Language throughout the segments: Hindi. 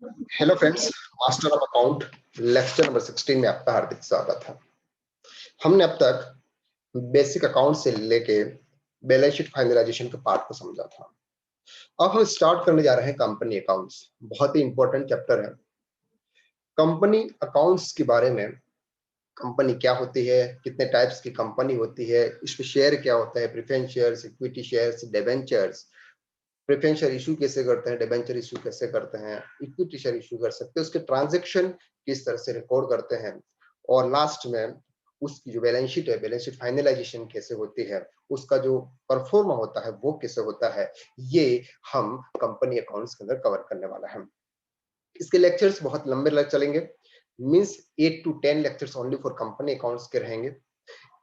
Hello friends, master of account lecture number 16 में आपका हार्दिक स्वागत है। हमने अब तक बेसिक अकाउंट से लेके बैलेंस शीट फाइनलाइजेशन के पार्ट को समझा था। अब हम स्टार्ट करने जा रहे हैं कंपनी अकाउंट्स। बहुत ही इंपॉर्टेंट चैप्टर है कंपनी अकाउंट्स के बारे में। कंपनी क्या होती है, कितने टाइप्स की कंपनी होती है, इसमें शेयर क्या होता है, preference shares, equity shares, debentures, preference share issue कैसे करते हैं, डिबेंचर इशू कैसे करते हैं, इक्विटी शेयर इशू कर सकते हैं, उसके ट्रांजैक्शन किस तरह से रिकॉर्ड करते हैं, और लास्ट में उसकी जो बैलेंस शीट है, बैलेंस शीट फाइनलाइजेशन कैसे होती है, उसका जो परफॉर्मा होता है वो कैसे होता है, ये हम कंपनी अकाउंट्स के अंदर कवर करने वाला है। इसके लेक्चर्स बहुत लंबे लग चलेंगे, means 8 to 10 lectures only for company accounts के रहेंगे।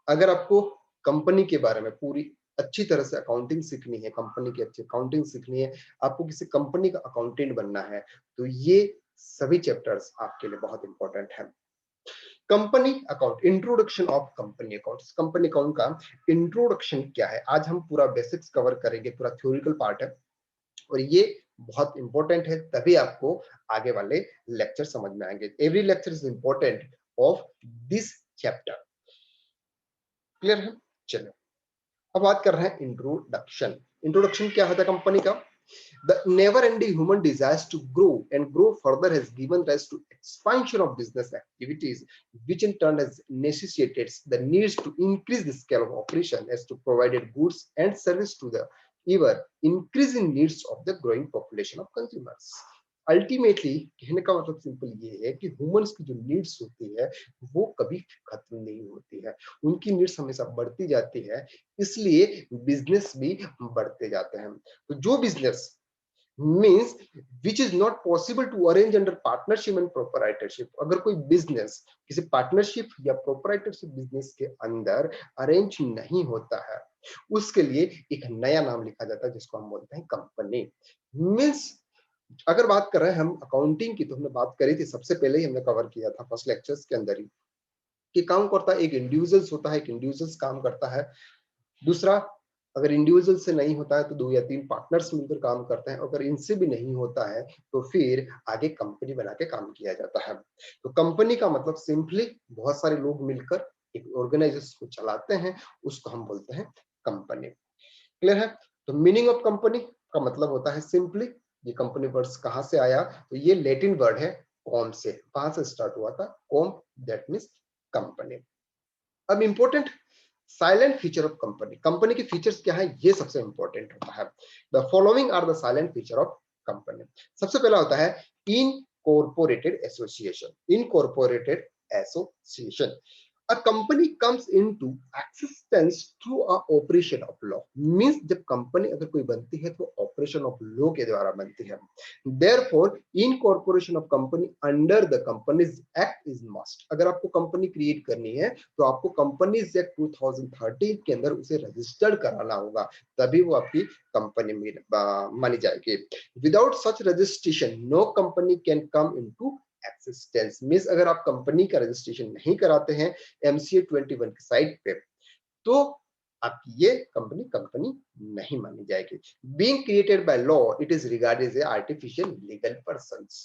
अगर आपको कंपनी के बारे में पूरी अच्छी तरह से अकाउंटिंग सीखनी है, कंपनी की अच्छी अकाउंटिंग सीखनी है, आपको किसी कंपनी का अकाउंटेंट बनना है, तो ये सभी चैप्टर्स आपके लिए बहुत इंपॉर्टेंट है। Company account, introduction of company accounts. Company account का इंट्रोडक्शन क्या है, आज हम पूरा बेसिक्स कवर करेंगे, पूरा थ्योरिकल पार्ट है और ये बहुत इंपॉर्टेंट है, तभी आपको आगे वाले लेक्चर समझ में आएंगे। Every lecture is important of this chapter. Clear है? चलो अब बात कर रहे हैं इंट्रोडक्शन। इंट्रोडक्शन क्या होता है कंपनी का? The never-ending human desires to grow and grow further has given rise to expansion of business activities, which in turn has necessitated the needs to increase the scale of operation as to provided goods and service to the ever increasing needs of the growing population of consumers. Ultimately कहने का मतलब सिंपल ये है कि ह्यूमंस की जो नीड्स होती है वो कभी खत्म नहीं होती है, उनकी नीड्स हमेशा बढ़ती जाती है, इसलिए बिजनेस भी बढ़ते जाते हैं। तो जो business means which is not possible to arrange under partnership and proprietorship, अगर कोई बिजनेस किसी पार्टनरशिप या प्रोपराइटरशिप बिजनेस के अंदर अरेंज नहीं होता है, उसके लिए एक नया नाम लिखा जाता है जिसको हम बोलते हैं कंपनी। मीन्स अगर बात कर रहे हैं हम अकाउंटिंग की, तो हमने बात करी थी सबसे पहले ही, हमने कवर किया था फर्स्ट लेक्चर्स के अंदर ही कि काम करता है एक इंडिविजुअल्स होता है, एक इंडिविजुअल्स काम करता है, दूसरा अगर इंडिविजुअल से नहीं होता है तो 2 या 3 पार्टनर्स मिलकर काम करते हैं, अगर इनसे भी नहीं होता है तो फिर आगे कंपनी बना के काम किया जाता है। तो कंपनी का मतलब सिंपली बहुत सारे लोग मिलकर एक ऑर्गेनाइजेशन को चलाते हैं, उसको हम बोलते हैं कंपनी। क्लियर है? तो मीनिंग ऑफ कंपनी का मतलब होता है सिंपली, ये कंपनी वर्ड्स कहां से आया, तो ये लैटिन वर्ड है कॉम से, कहां से स्टार्ट हुआ था, कॉम, दैट मींस कंपनी। अब important silent feature of company, company के फीचर्स क्या है ये सबसे इंपॉर्टेंट होता है। The following are the silent feature of company. सबसे पहला होता है incorporated association. Incorporated association, a company comes into existence through a operation of law, means जब कंपनी अगर कोई बनती है तो ऑपरेशन ऑफ लॉ के द्वारा बनती है। therefore incorporation of company under the companies act is must। अगर आपको कंपनी क्रिएट करनी है तो आपको कंपनीज एक्ट 2013 के अंदर उसे रजिस्टर्ड कराना होगा, तभी वो आपकी कंपनी मानी जाएगी। Without such registration no company can come into existence. Means अगर आप कंपनी का रजिस्ट्रेशन नहीं कराते हैं MCA 21 की साइट पे, तो आपकी ये कंपनी कंपनी नहीं मानी जाएगी। Being created by law it is regarded as a artificial legal persons.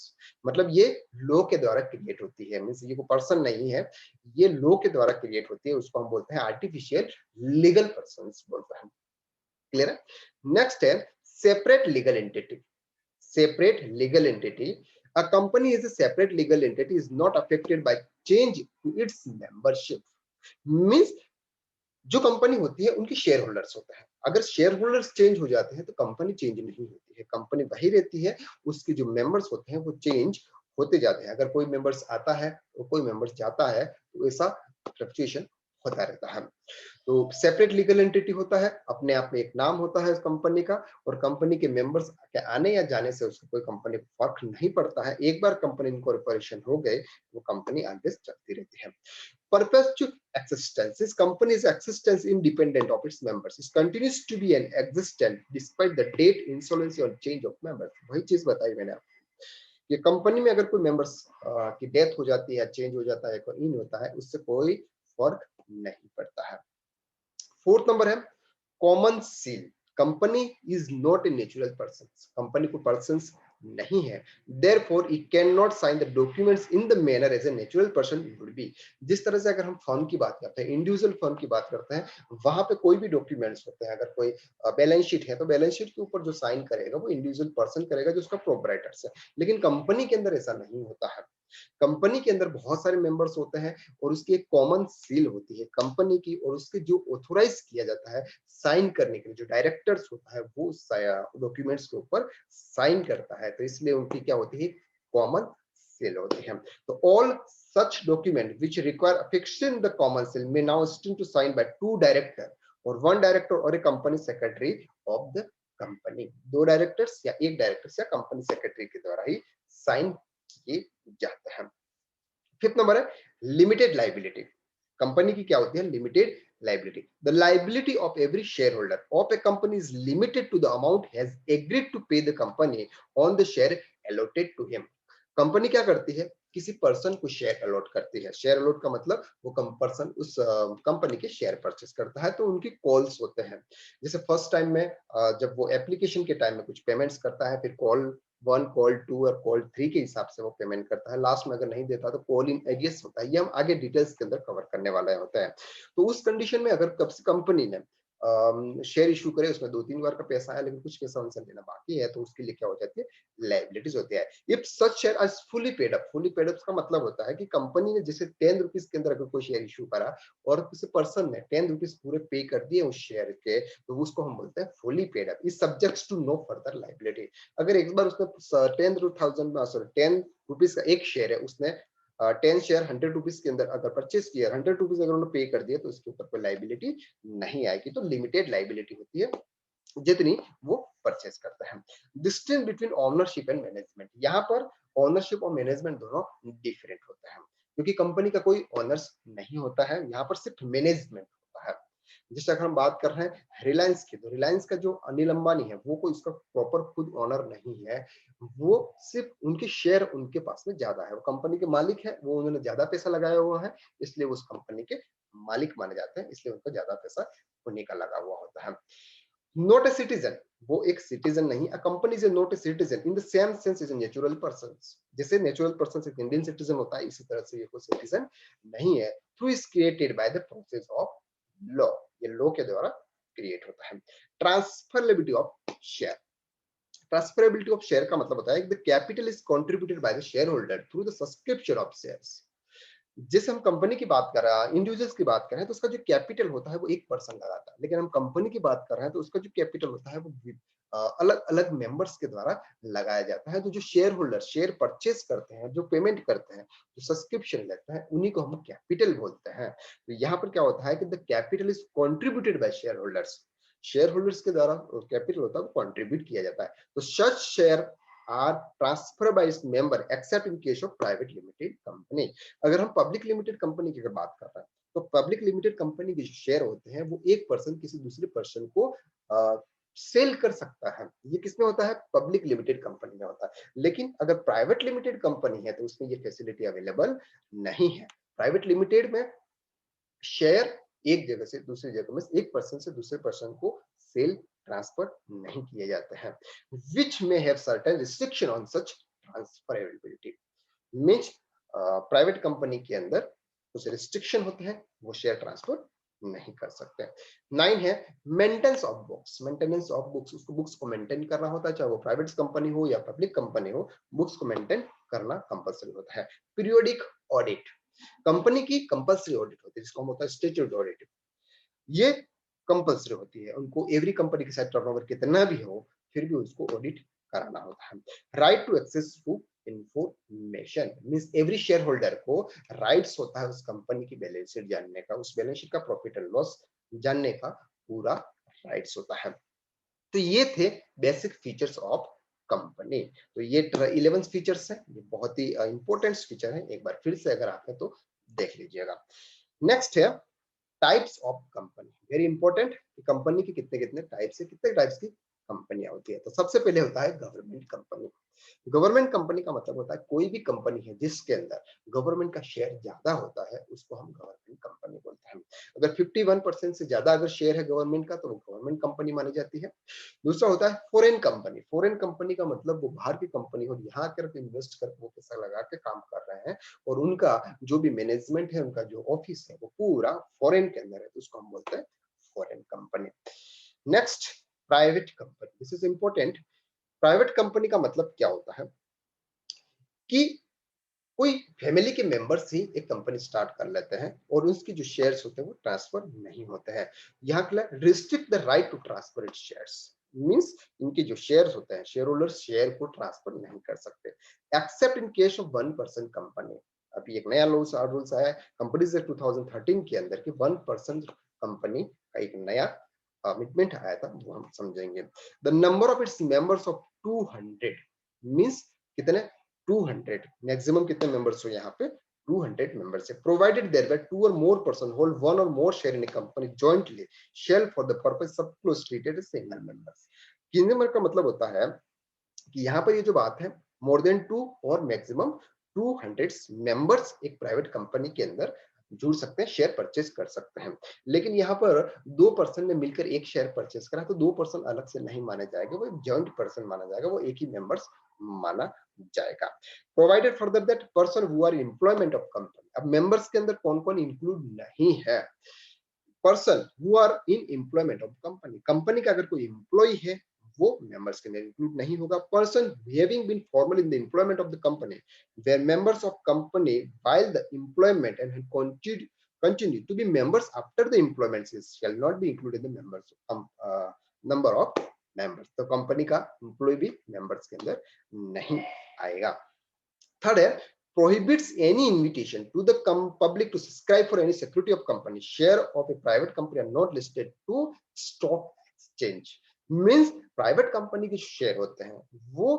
मतलब ये लॉ के द्वारा क्रिएट होती है, मींस ये कोई पर्सन नहीं है, ये लॉ के द्वारा क्रिएट होती है, उसको हम बोलते हैं आर्टिफिशियल लीगल पर्सन्स बोलते हैं। क्लियर है? नेक्स्ट है separate legal entity. Separate legal entity, a company is a separate legal entity is not affected by change to its membership। Means जो कंपनी होती है उनके शेयर होल्डर्स होते हैं, अगर शेयर होल्डर्स चेंज हो जाते हैं तो कंपनी चेंज नहीं होती है, कंपनी वही रहती है, उसके जो मेंबर्स होते हैं वो चेंज होते जाते हैं। अगर कोई मेंबर्स आता है तो कोई मेंबर्स जाता है, तो ऐसा फ्लक्चुएशन होता रहता है। तो सेपरेट लीगल एंटिटी होता है, अपने आप में एक नाम होता है उस कंपनी का, और कंपनी के मेंबर्स के आने या जाने से उसको कोई कंपनी को फर्क नहीं पड़ता है। एक बार कंपनी इनकॉर्पोरेशन हो गए वो कंपनी आगे चलती रहती है। Perpetual existence, this company's existence independent of its members, it continues to be an existent despite the date, insolvency or change of members। वही चीज बताई मैंने आपको, ये कंपनी में अगर कोई मेंबर्स की डेथ हो जाती है, चेंज हो जाता है, कोई इन होता है, उससे कोई फर्क नहीं पड़ता है। फोर्थ नंबर है common seal. Company is not a natural person, company को पर्सन नहीं है। Therefore, he cannot sign the documents in the manner as a natural person would be. जिस तरह से अगर हम फर्म की बात करते हैं, इंडिविजुअल फर्म की बात करते हैं, वहां पे कोई भी डॉक्यूमेंट्स होते हैं, अगर कोई बैलेंस शीट है तो बैलेंस शीट के ऊपर जो साइन करेगा वो इंडिविजुअल पर्सन करेगा जो उसका प्रोपराइटर्स है। लेकिन कंपनी के अंदर ऐसा नहीं होता है। कंपनी के अंदर बहुत सारे मेंबर्स होते हैं और उसकी एक कॉमन सील होती है कंपनी की, और उसके जो ऑथोराइज किया जाता है साइन करने के लिए, जो डायरेक्टर्स होता है वो डॉक्यूमेंट्स के ऊपर साइन करता है, तो इसलिए उनकी क्या होती है, कॉमन सील होती है। तो all such document which require affixing the common seal may now stand to sign by two director or one director or a company secretary of the company. दो डायरेक्टर्स या एक डायरेक्टर्स या कंपनी सेक्रेटरी के द्वारा ही साइन किए जाते हैं। फिफ्थ नंबर है लिमिटेड लाइबिलिटी। कंपनी की क्या होती है, limited liability. The liability of every shareholder of a company is limited to the amount has agreed to pay the company on the share allotted to him. Company क्या करती है, किसी पर्सन को शेयर अलॉट करती है। शेयर अलॉट का मतलब वो पर्सन उस कंपनी के शेयर परचेस करता है, तो उनकी कॉल्स होते हैं। जैसे फर्स्ट टाइम में जब वो एप्लीकेशन के टाइम में कुछ पेमेंट्स करता है, फिर कॉल 1, कॉल 2 और कॉल 3 के हिसाब से वो पेमेंट करता है। लास्ट में अगर नहीं देता तो कॉल इन एरियस होता है। ये हम आगे डिटेल्स के अंदर कवर करने वाले होते हैं। तो उस कंडीशन में अगर कब से कंपनी ने शेयर इशू करे, उसमें 2-3 बार का पैसा आया लेकिन कुछ पैसा उनसे लेना बाकी है, तो उसके लिए क्या हो जाती है, लायबिलिटीज होती है। If such share are fully paid up का मतलब होता है कि कंपनी ने जैसे 10 रुपीज के अंदर अगर कोई शेयर इशू करा और किसी पर्सन ने 10 रुपीज पूरे पे कर दिए उस शेयर के, तो उसको हम बोलते हैं fully paid up. Is subject to no further liability. अगर एक बार उसने 10 रुपीज का एक शेयर है, उसने 10 शेयर 100 रुपीज के अंदर अगर परचेस किया, 100 रुपीज अगर उन्होंने पे कर दिया, तो इसके ऊपर कोई लाइबिलिटी नहीं आएगी। तो लिमिटेड लाइबिलिटी होती है जितनी वो परचेस करता है। Distinct between ownership and management, यहाँ पर ओनरशिप और मैनेजमेंट दोनों डिफरेंट होते हैं, क्योंकि कंपनी का कोई ओनर्स नहीं होता है, यहाँ पर सिर्फ मैनेजमेंट होता है। जैसे अगर हम बात कर रहे हैं रिलायंस की, तो रिलायंस का जो अनिल अंबानी है वो कोई इसका प्रॉपर खुद ओनर नहीं है, वो सिर्फ उनके शेयर उनके पास में ज्यादा है, वो कंपनी के मालिक है, वो उन्होंने ज्यादा पैसा लगाया हुआ है, इसलिए उस कंपनी के मालिक माने जाते हैं, इसलिए उनको ज्यादा पैसा उन्हीं का लगा हुआ होता है। नॉट ए सिटीजन, वो एक सिटीजन नहीं। A company is not a citizen in the same sense is a natural person. जैसे नेचुरल पर्सन एक इंडियन सिटीजन होता है, इसी तरह से ये कोई सिटीजन नहीं है। Through is created by the process of law, ये लॉ के द्वारा क्रिएट होता है। Transferability of share, transferability of share का मतलब होता है the capital is contributed by the share holder through the subscription of shares. जैसे हम कंपनी की बात कर रहे हैं, इंडिविजुअल्स की बात कर रहे हैं, तो उसका जो कैपिटल होता है वो एक पर्सन लगाता है, लेकिन हम कंपनी की बात कर रहे हैं तो उसका जो कैपिटल होता है वो अलग अलग मेंबर्स के द्वारा लगाया जाता है। तो जो शेयर होल्डर शेयर परचेस करते हैं, जो पेमेंट करते हैं, जो सब्सक्रिप्शन लेते हैं, उन्हीं को हम कैपिटल बोलते हैं। तो यहाँ पर क्या होता है कि the capital is contributed bye share holders के द्वारा कैपिटल होता है वो कॉन्ट्रीब्यूट किया जाता है। तो such share are transfer by its member except in case of private limited company. अगर हम पब्लिक लिमिटेड कंपनी की अगर बात कर रहे हैं, तो पब्लिक लिमिटेड कंपनी के जो शेयर होते हैं वो एक पर्सन किसी दूसरे पर्सन को सेल कर सकता है। ये किसमें होता है, पब्लिक लिमिटेड कंपनी में होता है। लेकिन अगर प्राइवेट लिमिटेड कंपनी है तो उसमें ये फैसिलिटी अवेलेबल नहीं है। प्राइवेट लिमिटेड में शेयर एक जगह से दूसरी जगह में, एक पर्सन से दूसरे पर्सन को सेल ट्रांसफर नहीं किए जाते हैं। विच में have certain restriction on such transferability. Means private company के अंदर कुछ रिस्ट्रिक्शन होते हैं, वो शेयर ट्रांसफर नहीं कर सकते। 9 है maintenance of books. Maintenance of books, उसको बुक्स को मेंटेन करना होता है, चाहे वो प्राइवेट कंपनी हो या पब्लिक कंपनी हो, बुक्स को मेंटेन करना कंपलसरी होता है। पीरियोडिक ऑडिट, कंपनी की कंपलसरी ऑडिट होती है, जिसको हम होता है स्टैट्यूटरी ऑडिट, ये कंपलसरी होती है। उनको एवरी कंपनी के साथ टर्नओवर कितना भी हो फिर भी उसको ऑडिट कराना होता है। Right to access to information means every share holder को राइट्स होता है उस कंपनी की बैलेंस शीट जानने का, उस बैलेंस शीट का प्रॉफिट एंड लॉस जानने का पूरा राइट्स होता है। तो ये थे बेसिक फीचर्स ऑफ कंपनी। तो ये 11 फीचर्स हैं, ये बहुत ही इंपॉर्टेंट फीचर है, एक बार फिर से अगर आप है तो देख लीजिएगा। नेक्स्ट है types of company, very important कि कंपनी के कितने कितने टाइप्स है, कितने टाइप्स की कंपनियां होती है। तो सबसे पहले होता है गवर्नमेंट कंपनी। गवर्नमेंट कंपनी का मतलब होता है कोई भी कंपनी है जिसके अंदर गवर्नमेंट का शेयर ज्यादा होता है, उसको हम गवर्नमेंट कंपनी बोलते हैं। अगर 51% से ज्यादा अगर शेयर है गवर्नमेंट का तो वो गवर्नमेंट कंपनी मानी जाती है। दूसरा होता है फॉरेन कंपनी। फॉरेन कंपनी का मतलब वो बाहर की कंपनी हो, यहाँ कर इन्वेस्ट कर वो पैसा लगा के काम कर रहे हैं और उनका जो भी मैनेजमेंट है, उनका जो ऑफिस है वो पूरा फॉरेन के अंदर है, तो उसको हम बोलते हैं foreign company. Next, private company. This is important. Private company का मतलब क्या होता है कि कोई फैमिली के मेंबर्स ही एक कंपनी स्टार्ट कर लेते हैं और उसकी जो शेयर्स होते हैं वो ट्रांसफर नहीं होते हैं। यहाँ के restrict the right to transfer it shares, means इनके जो शेयर्स होते हैं, शेयर होल्डर शेयर को ट्रांसफर नहीं कर सकते except in case of 1% company. अभी एक नया रूल्स आया है कंपनीज एक्ट 2013 के अंदर कि 1% कंपनी का एक नया कमिटमेंट आया था, वो हम समझेंगे। The number of its members of 200, means कितने 200, मैक्सिमम कितने मेंबर्स हो यहाँ पे 200 मेंबर्स है। प्रोवाइडेड देयर बाय टू और more person hold one or more share in a company jointly shall for the purpose sub clause treated as single members. कितने मेंबर का मतलब होता है कि यहाँ पर ये जो बात है मोर देन 2 और मैक्सिमम 200 मेंबर्स एक प्राइवेट कंपनी के अंदर जुड़ सकते हैं, शेयर परचेज कर सकते हैं। लेकिन यहाँ पर 2% ने मिलकर एक शेयर परचेज करा तो 2% अलग से नहीं माने जाएगा, वो एक जॉइंट पर्सन माना जाएगा, वो एक ही मेंबर्स माना जाएगा। Provided further that person who are employment of company. अब मेंबर्स के अंदर कौन कौन इंक्लूड नहीं है? Person who are in employment of company, company का अगर कोई एम्प्लॉय है वो मेंबर्स के अंदर इंक्लूड नहीं होगा। Person having been formal in the employment of the company where members of company while the employment and continue to be members after the employment shall not be included in the members number of members। तो कंपनी का एम्प्लॉय भी मेंबर्स के अंदर नहीं आएगा। थर्ड है prohibits any invitation to the public to subscribe for any security of company share of a private company are not listed to stock exchange। Means private company के शेयर होते हैं वो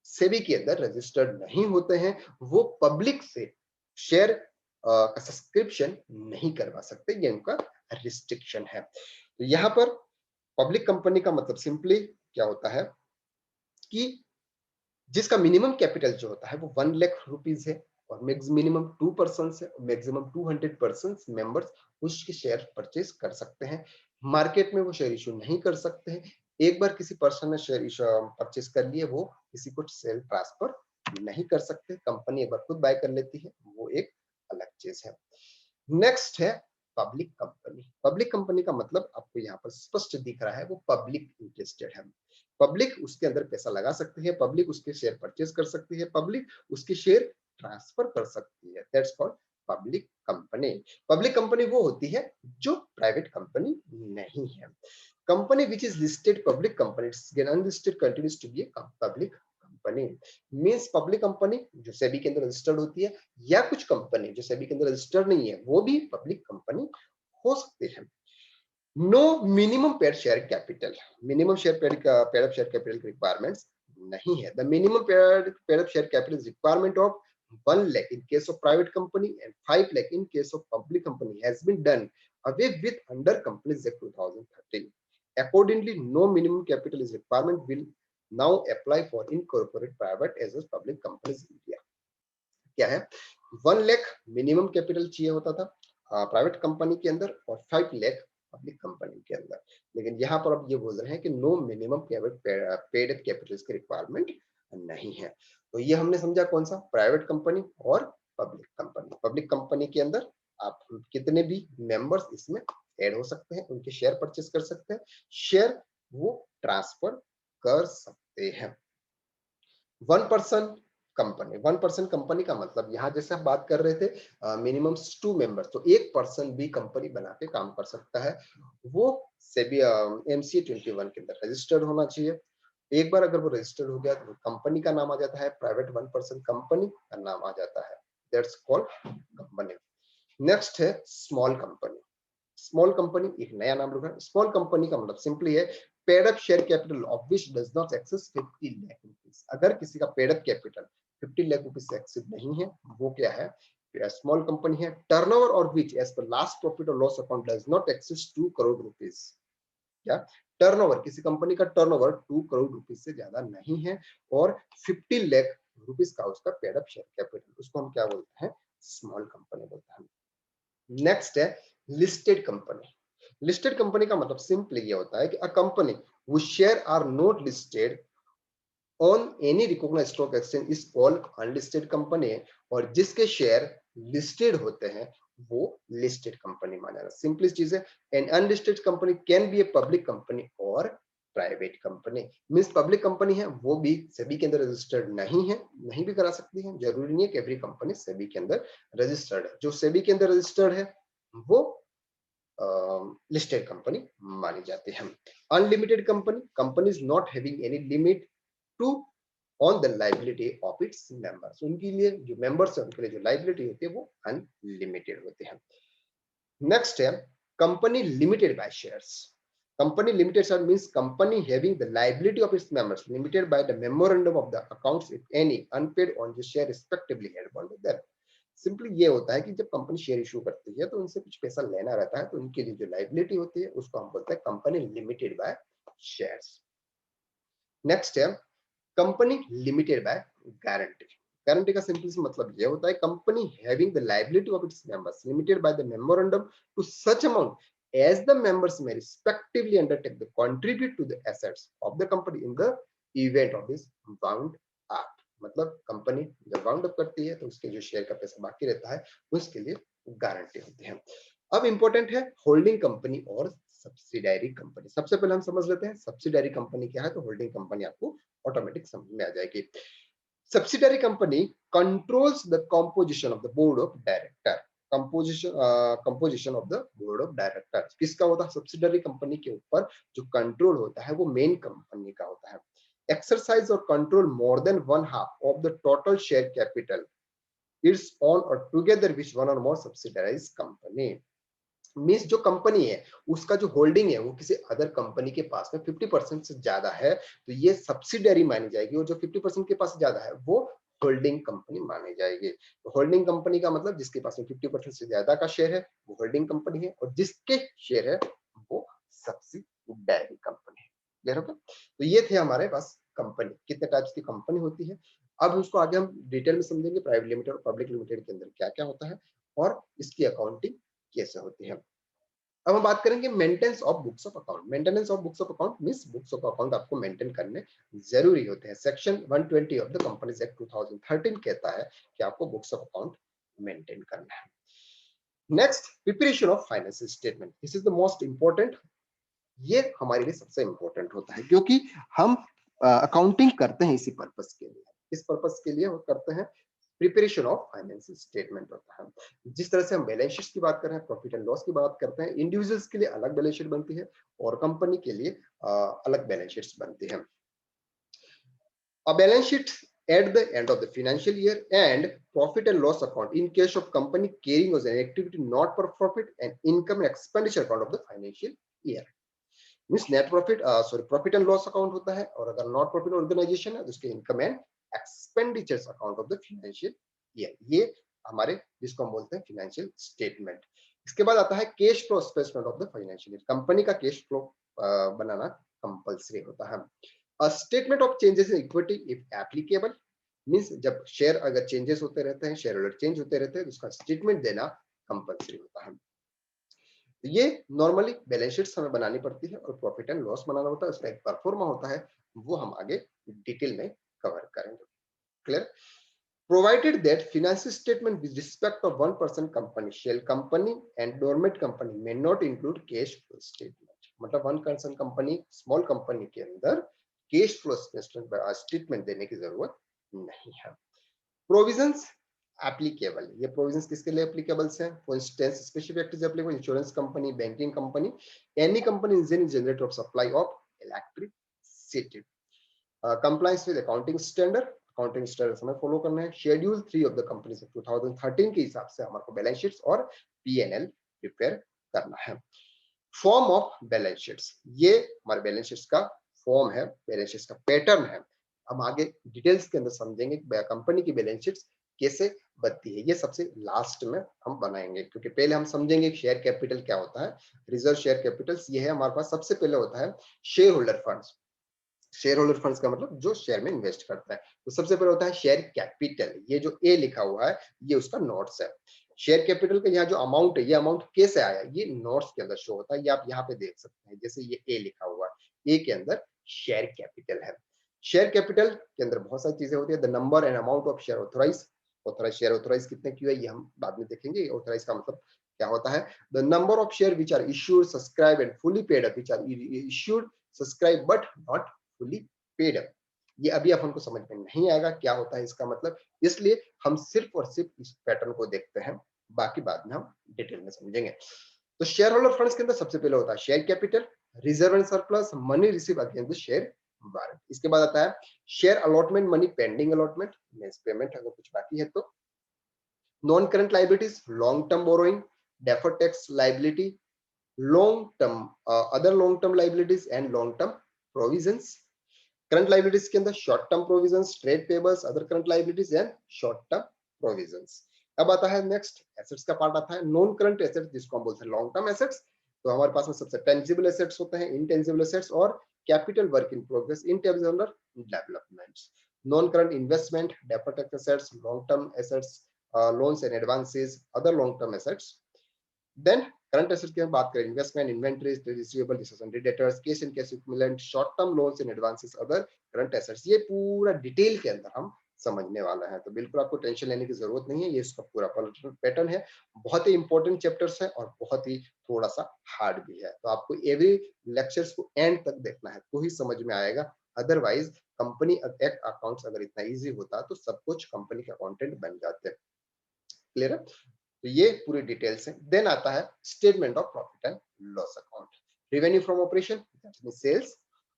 सेबी के अंदर रजिस्टर्ड नहीं होते हैं, वो पब्लिक से शेयर का सब्सक्रिप्शन नहीं करवा सकते, ये उनका रिस्ट्रिक्शन है। तो यहाँ पर पब्लिक कंपनी का मतलब सिंपली क्या होता है कि जिसका मिनिमम कैपिटल जो होता है वो 1 लाख रुपीज है और मिनिमम 2% है, मैक्सिमम 200% मेंबर्स उसके शेयर परचेज कर सकते हैं। मार्केट में वो शेयर इशू नहीं कर सकते हैं। एक बार किसी पर्सन ने शेयर परचेज कर लिए वो किसी को शेयर ट्रांसफर नहीं कर सकते, कंपनी एक बार खुद बाय कर लेती है, वो एक अलग चीज है। नेक्स्ट है पब्लिक कंपनी। पब्लिक कंपनी का मतलब आपको यहाँ पर स्पष्ट दिख रहा है, वो पब्लिक इंटरेस्टेड है। पब्लिक उसके अंदर पैसा लगा सकती है, पब्लिक उसके शेयर परचेज कर सकती है, पब्लिक उसके शेयर ट्रांसफर कर सकती है, that's called public company. Public company वो होती है जो प्राइवेट कंपनी नहीं है। Company which is listed public company, unlisted continues to be a public company. Means public company जो सेबी के अंदर रजिस्टर्ड होती है या कुछ कंपनी जो सेबी के अंदर रजिस्टर्ड नहीं है वो भी पब्लिक कंपनी हो सकती है। No minimum paid share capital, minimum share paid up share capital requirements नहीं है। The minimum paid up share capital requirement of 1 lakh in case of private company and 5 lakh in case of public company has been done away with under Companies Act 2013। Accordingly, no minimum capital is requirement will now apply for incorporate private as well as public companies in India। क्या है 1 लाख मिनिमम कैपिटल चाहिए होता था प्राइवेट कंपनी के अंदर और 5 लाख पब्लिक कंपनी के अंदर, लेकिन यहाँ पर अब ये बोल रहे हैं कि no minimum paid up capital की रिक्वायरमेंट नहीं है। तो ये हमने समझा कौन सा, प्राइवेट कंपनी और पब्लिक कंपनी। पब्लिक कंपनी के अंदर आप कितने भी मेंबर्स इसमें ऐड हो सकते हैं, उनके शेयर परचेज कर सकते हैं, शेयर वो ट्रांसफर कर सकते हैं। 1% कंपनी, 1% कंपनी का मतलब यहाँ जैसे हम बात कर रहे थे मिनिमम 2 मेंबर्स, तो एक पर्सन भी कंपनी बना के काम कर सकता है, वो सेबी एमसी 21 के अंदर रजिस्टर्ड होना चाहिए। एक बार अगर वो रजिस्टर्ड हो गया तो कंपनी का नाम आ जाता है, प्राइवेट 1% कंपनी का नाम आ जाता है, दैट्स कॉल्ड कंपनी। नेक्स्ट है स्मॉल कंपनी। स्मॉल कंपनी एक नया नाम रखा है। स्मॉल कंपनी का मतलब सिंपली है paid up share capital of which does not excess 50 lakh rupees. अगर किसी का paid up capital 50 lakh rupees से एक्सीड नहीं है वो क्या है, स्मॉल कंपनी है। टर्नओवर और which as per last profit और loss account does not excess 2 crore rupees, क्या टर्नओवर, किसी कंपनी का टर्नओवर 2 करोड़ रुपीस से ज्यादा नहीं है और 50 लाख रुपीस का उसका पेड अप शेयर कैपिटल, उसको हम क्या बोलते हैं, स्मॉल कंपनी बोलते हैं। नेक्स्ट है लिस्टेड कंपनी। लिस्टेड कंपनी का मतलब सिंपली ये होता है कि a company whose share are not listed on any recognized stock exchange is called unlisted company, और जिसके शेयर लिस्टेड होते हैं वो लिस्टेड कंपनी माना जाता है। सिंपली चीज है, an unlisted company can be a public company और private company. Means public company है वो भी सेबी के अंदर रजिस्टर्ड नहीं है, नहीं भी करा सकती है, जरूरी नहीं है कि एवरी कंपनी सेबी के अंदर रजिस्टर्ड है। जो सेबी के अंदर रजिस्टर्ड है वो लिस्टेड कंपनी मानी जाती है। Unlimited company, company is not having any limit to on the liability of its members, उनके लिए जो मेंबर्स है उनके लिए जो लाइबिलिटी होती है वो अनलिमिटेड होती है। नेक्स्ट है company limited by shares. Company limited share means company having the liability of its members limited by the memorandum of the accounts if any unpaid on the share respectively held by them। Simply ये होता है कि जब कंपनी शेयर इशू करती है तो उनसे कुछ पैसा लेना रहता है, तो उनके लिए जो लाइबिलिटी होती है उसको हम बोलते हैं company limited by shares. Next है company limited by guarantee. Guarantee का सिंपल सा मतलब ये होता है company having the liability of its members limited by the memorandum to such amount as the members may respectively undertake to contribute to the assets of the company in the event of this wound up। मतलब कंपनी जब वाउंड अप करती है तो उसके जो शेयर का पैसा बाकी रहता है उसके लिए गारंटी होती है। अब इंपॉर्टेंट है होल्डिंग कंपनी और सब्सिडायरी कंपनी। सबसे पहले हम समझ लेते हैं सब्सिडायरी कंपनी क्या है, तो होल्डिंग कंपनी आपको ऑटोमेटिक समझ में आ जाएगी। Subsidiary company controls the composition of the board of director। composition of the board of directors किसका होता है, सब्सिडरी कंपनी के ऊपर जो कंट्रोल होता है वो मेन कंपनी का होता है। एक्सरसाइज और control more than 1/2 of the total share capital it's on और together which one or more सब्सिडराइज company. Means जो कंपनी है उसका जो होल्डिंग है वो किसी अदर कंपनी के पास में 50% से ज्यादा है तो ये सब्सिडरी मानी जाएगी, और जो 50% के पास ज्यादा है वो होल्डिंग कंपनी मानी जाएगी। तो होल्डिंग कंपनी का मतलब जिसके पास में 50% से ज्यादा का शेयर है वो होल्डिंग कंपनी है, और जिसके शेयर है वो सब्सिडरी कंपनी है। क्लियर होगा? तो ये थे हमारे पास कंपनी, कितने टाइप्स की कंपनी होती है। अब उसको आगे हम डिटेल में समझेंगे प्राइवेट लिमिटेड और पब्लिक लिमिटेड के अंदर क्या क्या होता है और इसकी अकाउंटिंग कैसे होती है। अब हम बात करेंगे maintenance of books of account. Maintenance of books of account means books of account आपको मेंटेन करने जरूरी होते हैं। Section 120 of the companies act 2013 कहता है कि आपको बुक्स ऑफ अकाउंट मेंटेन करना है। Next, preparation of financial statement, this is the most important. ये हमारे लिए सबसे इंपॉर्टेंट होता है क्योंकि हम अकाउंटिंग करते हैं इसी पर्पस के लिए। इस पर्पस के लिए वो करते हैं, प्रिपरेशन ऑफ फाइनेंशियल स्टेटमेंट होता है। जिस तरह से हम बैलेंस शीट की बात कर रहे हैं, प्रॉफिट एंड लॉस की बात करते हैं, इंडिविजुअल्स के लिए अलग बैलेंस शीट बनती है और कंपनी के लिए अलग बैलेंस शीट्स बनती है। A balance sheet at the end of the financial year and profit and loss account in case of company carrying as an activity not for profit and income and expenditure account of the financial year। Means net profit profit and loss account होता है, और अगर नॉट प्रॉफिट ऑर्गेनाइजेशन है तो उसके income and expenditures account of the financial year. ये हमारे जिसको हम बोलते हैं फाइनेंशियल स्टेटमेंट। इसके बाद आता है cash flow statement of the financial year. Company का कैश फ्लो बनाना कंपलसरी होता है। A statement of changes in equity if applicable, means जब शेयर अगर चेंजेस होते रहते हैं, शेयर होल्डर चेंज होते रहते हैं तो उसका स्टेटमेंट देना कंपलसरी होता है। ये नॉर्मली बैलेंस शीट्स हमें बनानी पड़ती है और प्रॉफिट एंड लॉस बनाना होता है, उसका एक परफॉर्मा होता है, वो हम आगे डिटेल में कवर करेंगे। Clear? Provided that financial statement with respect of 1% company, shell company and dormant company may not include cash flow statement। मतलब 1% कंपनी, स्मॉल कंपनी के अंदर कैश फ्लो स्टेटमेंट देने की जरूरत नहीं है। प्रोविजंस एप्लीकेबल, ये प्रोविजंस किसके लिए एप्लीकेबल हैं? For instance specific act is applicable insurance company, banking company, any company engineer generator off supply of electricity. Compliance with accounting standard, accounting standard हमें फॉलो करना है। शेड्यूल 3 ऑफ द कंपनी से 2013 के हिसाब से हमारे को बैलेंस शीट्स और पीएनएल प्रिपेयर करना है। फॉर्म ऑफ बैलेंस शीट्स, ये हमारे बैलेंस शीट्स का फॉर्म है, बैलेंस शीट्स का पैटर्न है। हम आगे डिटेल्स के अंदर समझेंगे कि कंपनी की बैलेंस शीट्स कैसे बनती है, ये सबसे लास्ट में हम बनाएंगे, क्योंकि पहले हम समझेंगे शेयर कैपिटल क्या होता है। रिजर्व शेयर कैपिटल्स ये है हमारे पास। सबसे पहले होता है share holder funds. Share holder funds का मतलब जो शेयर में इन्वेस्ट करता है। तो सबसे पहले होता है शेयर कैपिटल, ये जो ए लिखा हुआ है ये उसका नोट्स है। शेयर कैपिटल का यहाँ जो अमाउंट है, ये अमाउंट कैसे आया, ये नोट्स के अंदर शो होता है। ये आप यहाँ पे देख सकते हैं, जैसे ये ए लिखा हुआ है, ए के अंदर शेयर कैपिटल है। शेयर कैपिटल के अंदर बहुत सारी चीजें होती है। The number and amount of share authorise. Authorise share authorise कितने क्यों है ये हम बाद में देखेंगे। ऑथोराइज का मतलब क्या होता है। The number of share which are issued, subscribe and fully paid up, which are issued, subscribe but not fully paid up. ये अभी अपन को समझ में नहीं आएगा क्या होता है इसका मतलब, इसलिए हम सिर्फ और सिर्फ इस पैटर्न को देखते हैं, बाकी बाद में हम डिटेल में समझेंगे। तो शेयर होल्डर फंड्स के अंदर सबसे पहले होता है share capital, reserve and surplus, money receive against the share warrant. इसके बाद आता है share allotment money, pending allotment means payment अगर कुछ बाकी है तो, non current liabilities, long term borrowing, deferred tax liability, long term other long term liabilities and long term provisions. Current liabilities के अंदर short term provisions, trade payables, other current liabilities and short term provisions. अब आता है नेक्स्ट एसेट्स का पार्ट आता है नॉन करंट एसेट्स, जिसको हम बोलते हैं लॉन्ग टर्म एसेट्स। तो हमारे पास में सबसे टेंजिबल एसेट्स होते हैं, इनटेंजिबल एसेट्स और capital work in progress, intangible developments. Non current investment, deferred tax assets, long term assets, loans and advances, other long term assets. Then current assets की हम बात करें, investment, inventories, receivable, sundry debtors, cash and cash equivalent, short term loans and advances, other current assets. ये पूरा डिटेल के अंदर हम समझने वाला है, तो बिल्कुल आपको टेंशन लेने की जरूरत नहीं है। ये इसका पूरा पैटर्न है, बहुत ही इंपॉर्टेंट चैप्टर्स है और बहुत ही थोड़ा सा हार्ड भी है। तो आपको एवरी लेक्चर्स को एंड तक देखना है तो ही समझ में आएगा, अदरवाइज कंपनी एक्ट अकाउंट्स अगर इतना इजी होता तो सब कुछ कंपनी के अकाउंटेंट बन जाते। क्लियर है। तो ये पूरी डिटेल्स है। देन आता है statement of profit and loss account, revenue from operation sales,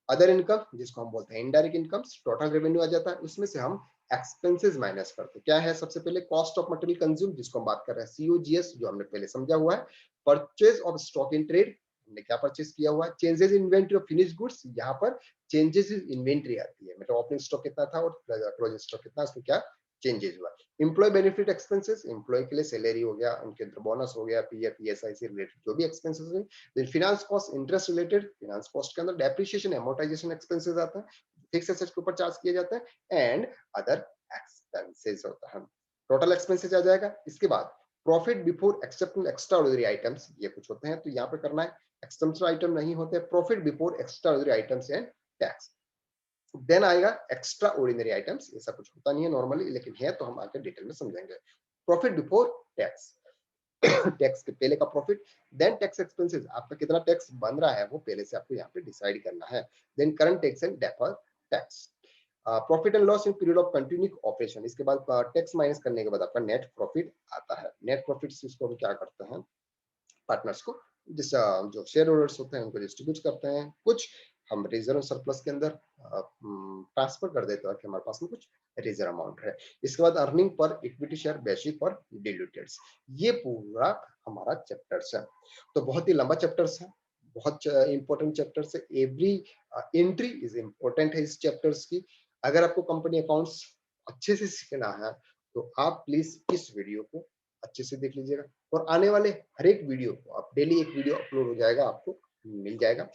other income जिसको हम बोलते हैं इनडायरेक्ट इनकम्स, टोटल रेवेन्यू आ जाता है, उसमें से हम एक्सपेंसेस माइनस करते हैं। क्या है सबसे पहले कॉस्ट ऑफ मटेरियल कंज्यूम, जिसको हम बात कर रहे हैं सीओजीएस, जो हमने पहले समझा हुआ है। Purchase of stock in trade, हमने क्या परचेज किया हुआ है। Changes in inventory of finished goods, यहाँ पर चेंजेस इन इन्वेंटरी आती है, मतलब ओपनिंग स्टॉक कितना था और क्लोजिंग स्टॉक कितना, उसमें क्या चेंजेस हुआ। एम्प्लॉय बेनिफिट एक्सपेंसेस, एम्प्लॉय के लिए सैलरी हो गया, उनके अंदर बोनस हो गया, पीएफ पीएसआई से रिलेटेड जो भी एक्सपेंसेस है। Then finance cost, interest related, finance cost के अंदर डेप्रिसिएशन एमोर्टाइजेशन एक्सपेंसेस आता है, फिक्स एसेट्स के ऊपर चार्ज किया जाता है, एंड अदर एक्सपेंसेस होता है। टोटल एक्सपेंसेस आ जाएगा। इसके बाद profit before accepting extra ordinary items, ये कुछ होते हैं तो यहाँ पे करना है, एक्सपेंसिव आइटम नहीं होते, profit before extraordinary items and tax. Then आएगा एक्स्ट्रा ऑर्डिनरी आइटम्स, ऐसा कुछ होता नहीं है नॉर्मली, लेकिन है तो हम आगे डिटेल में समझेंगे। प्रॉफिट बिफोर टैक्स, टैक्स के पहले का प्रॉफिट, देन टैक्स एक्सपेंसेस, आपका कितना टैक्स बन रहा है वो पहले से आपको यहाँ पे डिसाइड करना है। Then current tax and deferred tax, profit and loss in period of continue operation. इसके बाद टैक्स माइनस करने के बाद आपका नेट प्रॉफिट आता है। नेट प्रॉफिट इसको हम क्या करते हैं, पार्टनर्स को, जिस जो शेयर होल्डर्स होते हैं उनको डिस्ट्रीब्यूट करते हैं, कुछ हम रिजर्व सरप्लस के अंदर ट्रांसफर कर देते हैं कि हमारे पास में कुछ रिजर्व अमाउंट है। इसके बाद earning per equity share, basic और डिल्यूटेड, ये पूरा हमारा चैप्टर्स है। तो बहुत ही लंबा चैप्टर्स है, बहुत इंपॉर्टेंट चैप्टर्स है। एवरी एंट्री इज इंपॉर्टेंट है इस चैप्टर्स की। अगर आपको कंपनी अकाउंट्स अच्छे से सीखना है तो आप प्लीज इस वीडियो को अच्छे से देख लीजिएगा, और आने वाले हर एक वीडियो को आप डेली एक वीडियो अपलोड हो जाएगा, आपको मिल जाएगा।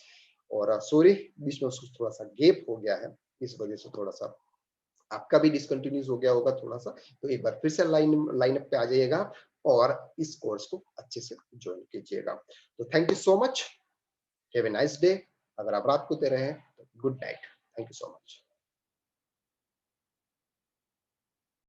और सॉरी बीच में उसको थोड़ा सा गैप हो गया है, इस वजह से थोड़ा सा आपका भी डिसकंटिन्यूस हो गया होगा थोड़ा सा, तो एक बार फिर से लाइनअप पे आ जाइएगा और इस कोर्स को अच्छे से ज्वाइन कीजिएगा। तो thank you so much, have a nice day. अगर आप रात को दे रहे हैं तो good night, thank you so much.